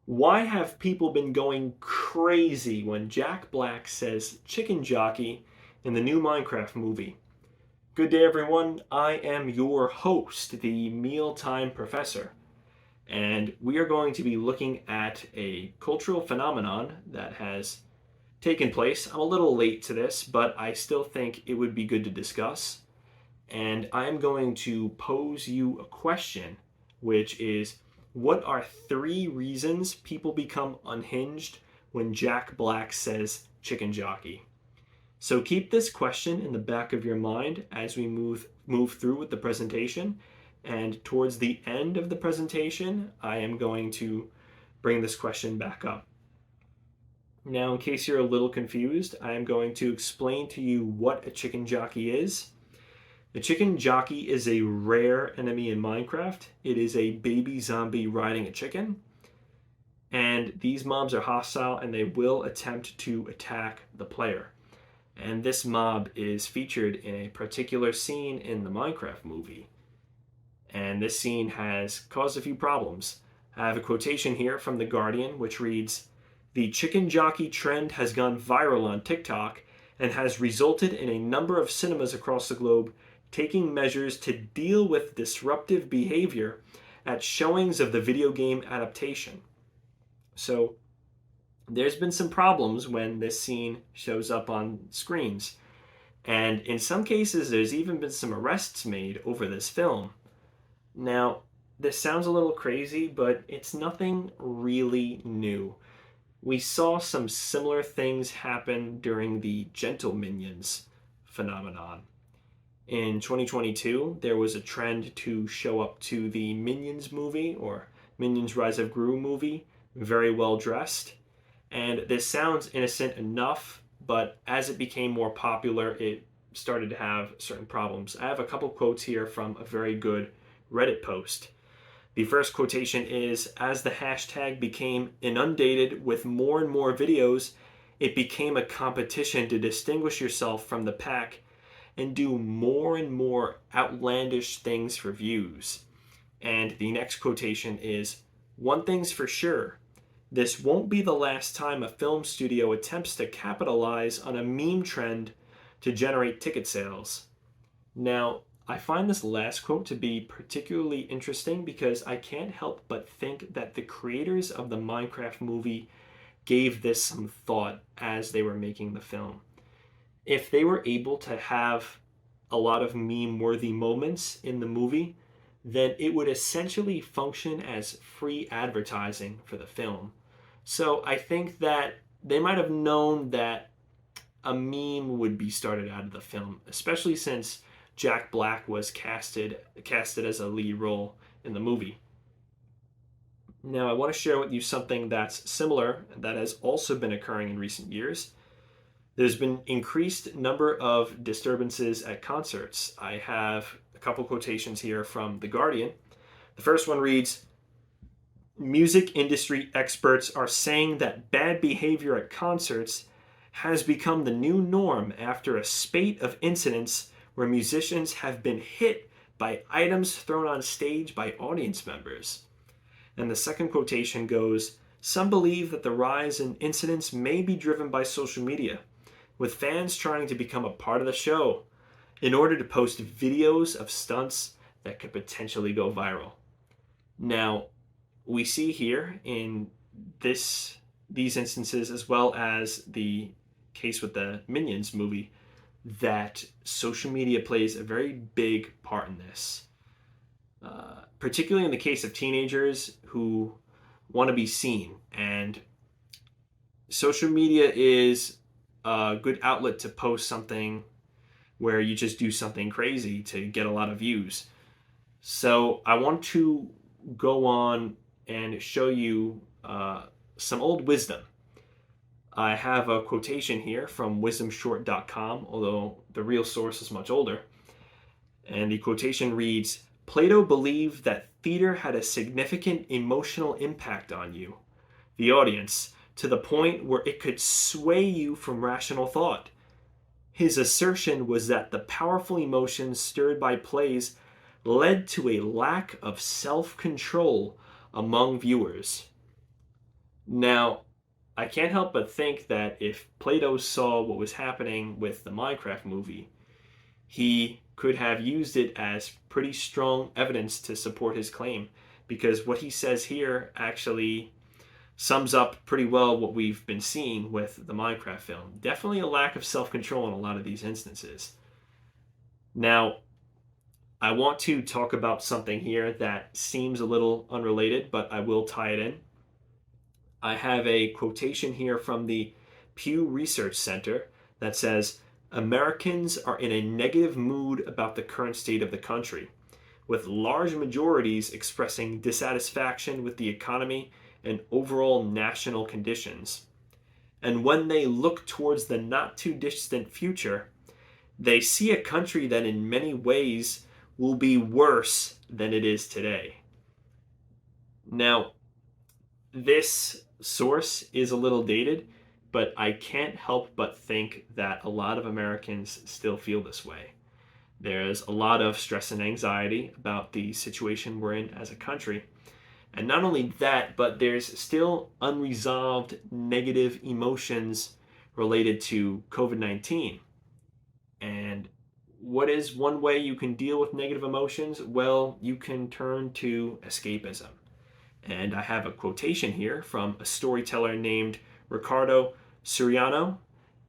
Why have people been going crazy when Jack Black says chicken jockey in the new Minecraft movie? Good day, everyone. I am your host, the Mealtime Professor, and we are going to be looking at a cultural phenomenon that has taken place. I'm a little late to this, but I still think it would be good to discuss. And I'm going to pose you a question, which is what are three reasons people become unhinged when Jack Black says chicken jockey? So keep this question in the back of your mind as we move through with the presentation. And towards the end of the presentation, I am going to bring this question back up. Now, in case you're a little confused, I am going to explain to you what a chicken jockey is. The chicken jockey is a rare enemy in Minecraft. It is a baby zombie riding a chicken. And these mobs are hostile and they will attempt to attack the player. And this mob is featured in a particular scene in the Minecraft movie. And this scene has caused a few problems. I have a quotation here from The Guardian, which reads, "The chicken jockey trend has gone viral on TikTok and has resulted in a number of cinemas across the globe taking measures to deal with disruptive behavior at showings of the video game adaptation." So there's been some problems when this scene shows up on screens. And in some cases, there's even been some arrests made over this film. Now, this sounds a little crazy, but it's nothing really new. We saw some similar things happen during the Gentle Minions phenomenon. In 2022, there was a trend to show up to the Minions movie or Minions Rise of Gru movie very well dressed. And this sounds innocent enough, but as it became more popular, it started to have certain problems. I have a couple quotes here from a very good Reddit post. The first quotation is, "As the hashtag became inundated with more and more videos, it became a competition to distinguish yourself from the pack and do more and more outlandish things for views." And the next quotation is, "One thing's for sure, this won't be the last time a film studio attempts to capitalize on a meme trend to generate ticket sales." Now, I find this last quote to be particularly interesting because I can't help but think that the creators of the Minecraft movie gave this some thought as they were making the film. If they were able to have a lot of meme-worthy moments in the movie, then it would essentially function as free advertising for the film. So I think that they might have known that a meme would be started out of the film, especially since Jack Black was casted as a lead role in the movie. Now, I want to share with you something that's similar that has also been occurring in recent years. There's been increased number of disturbances at concerts. I have a couple quotations here from The Guardian. The first one reads, "Music industry experts are saying that bad behavior at concerts has become the new norm after a spate of incidents where musicians have been hit by items thrown on stage by audience members." And the second quotation goes, "Some believe that the rise in incidents may be driven by social media, with fans trying to become a part of the show in order to post videos of stunts that could potentially go viral." Now, we see here in these instances, as well as the case with the Minions movie, that social media plays a very big part in this. Particularly in the case of teenagers who want to be seen. And social media is a good outlet to post something where you just do something crazy to get a lot of views. So I want to go on and show you some old wisdom. I have a quotation here from wisdomshort.com, although the real source is much older. And the quotation reads, "Plato believed that theater had a significant emotional impact on you, the audience, to the point where it could sway you from rational thought. His assertion was that the powerful emotions stirred by plays led to a lack of self-control among viewers." Now, I can't help but think that if Plato saw what was happening with the Minecraft movie, he could have used it as pretty strong evidence to support his claim, because what he says here actually sums up pretty well what we've been seeing with the Minecraft film. Definitely a lack of self-control in a lot of these instances. Now, I want to talk about something here that seems a little unrelated, but I will tie it in. I have a quotation here from the Pew Research Center that says, Americans are in a negative mood about the current state of the country, with large majorities expressing dissatisfaction with the economy and overall national conditions. And when they look towards the not too distant future, they see a country that in many ways will be worse than it is today. Now, this source is a little dated, but I can't help but think that a lot of Americans still feel this way. There's a lot of stress and anxiety about the situation we're in as a country. And not only that, but there's still unresolved negative emotions related to COVID-19. And what is one way you can deal with negative emotions? Well, you can turn to escapism. And I have a quotation here from a storyteller named Ricardo Suriano.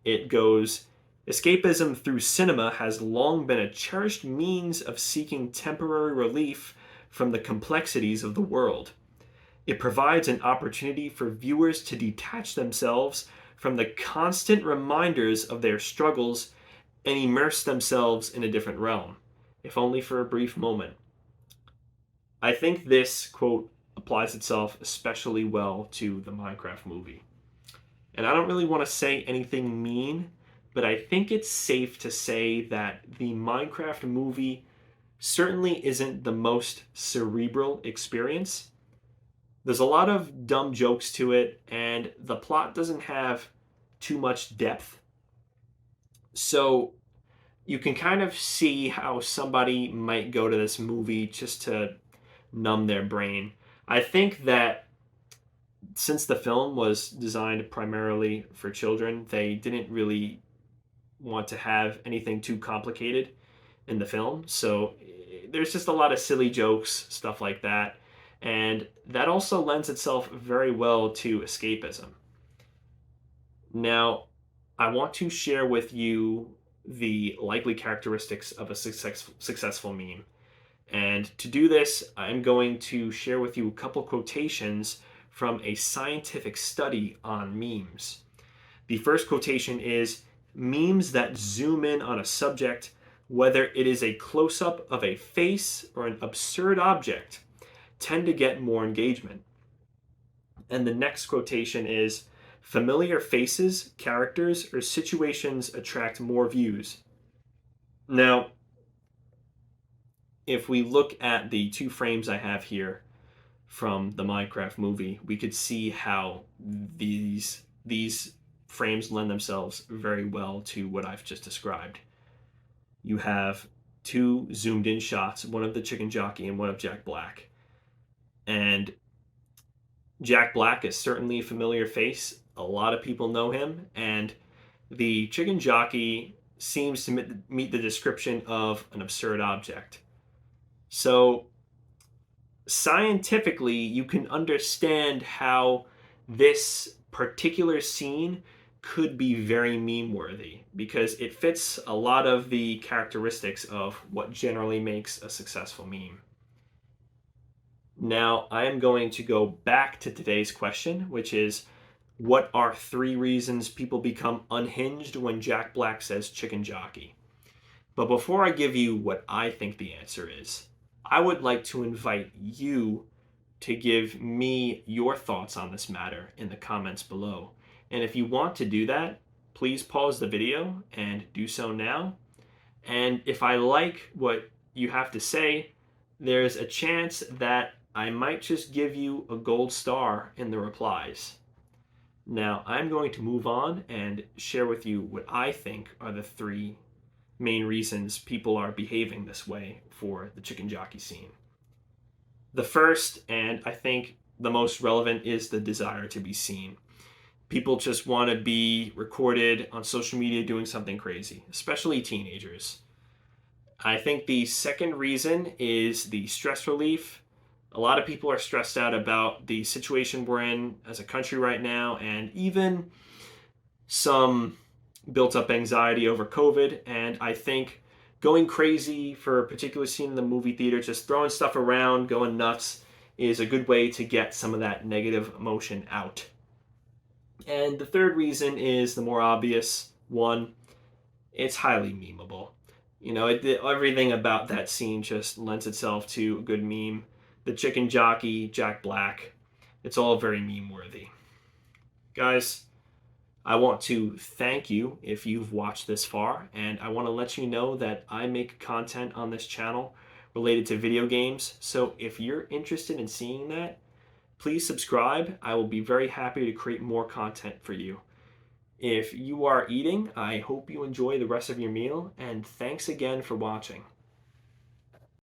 It goes, escapism through cinema has long been a cherished means of seeking temporary relief from the complexities of the world. It provides an opportunity for viewers to detach themselves from the constant reminders of their struggles and immerse themselves in a different realm, if only for a brief moment. I think this, quote, applies itself especially well to the Minecraft movie. And I don't really want to say anything mean, but I think it's safe to say that the Minecraft movie certainly isn't the most cerebral experience. There's a lot of dumb jokes to it, and the plot doesn't have too much depth. So you can kind of see how somebody might go to this movie just to numb their brain. I think that since the film was designed primarily for children, they didn't really want to have anything too complicated in the film. So there's just a lot of silly jokes, stuff like that. And that also lends itself very well to escapism. Now, I want to share with you the likely characteristics of a successful meme. And to do this, I'm going to share with you a couple quotations from a scientific study on memes. The first quotation is, memes that zoom in on a subject, whether it is a close-up of a face or an absurd object, tend to get more engagement. And the next quotation is, familiar faces, characters, or situations attract more views. Now, if we look at the two frames I have here from the Minecraft movie, we could see how these frames lend themselves very well to what I've just described. You have two zoomed in shots, one of the chicken jockey and one of Jack Black. And Jack Black is certainly a familiar face. A lot of people know him. And the chicken jockey seems to meet the description of an absurd object. So scientifically, you can understand how this particular scene could be very meme worthy because it fits a lot of the characteristics of what generally makes a successful meme. Now, I am going to go back to today's question, which is, what are 3 reasons people become unhinged when Jack Black says chicken jockey? But before I give you what I think the answer is, I would like to invite you to give me your thoughts on this matter in the comments below. And if you want to do that, please pause the video and do so now. And if I like what you have to say, there's a chance that I might just give you a gold star in the replies. Now, I'm going to move on and share with you what I think are the 3 main reasons people are behaving this way for the chicken jockey scene. The first, and I think the most relevant is the desire to be seen. People just want to be recorded on social media doing something crazy, especially teenagers. I think the second reason is the stress relief. A lot of people are stressed out about the situation we're in as a country right now, and even some built up anxiety over COVID. And I think going crazy for a particular scene in the movie theater, just throwing stuff around, going nuts, is a good way to get some of that negative emotion out. And the third reason is the more obvious one. It's highly memeable. You know, everything about that scene just lends itself to a good meme. The chicken jockey, Jack Black, it's all very meme worthy. Guys, I want to thank you if you've watched this far, and I want to let you know that I make content on this channel related to video games. So if you're interested in seeing that, please subscribe. I will be very happy to create more content for you. If you are eating, I hope you enjoy the rest of your meal, and thanks again for watching.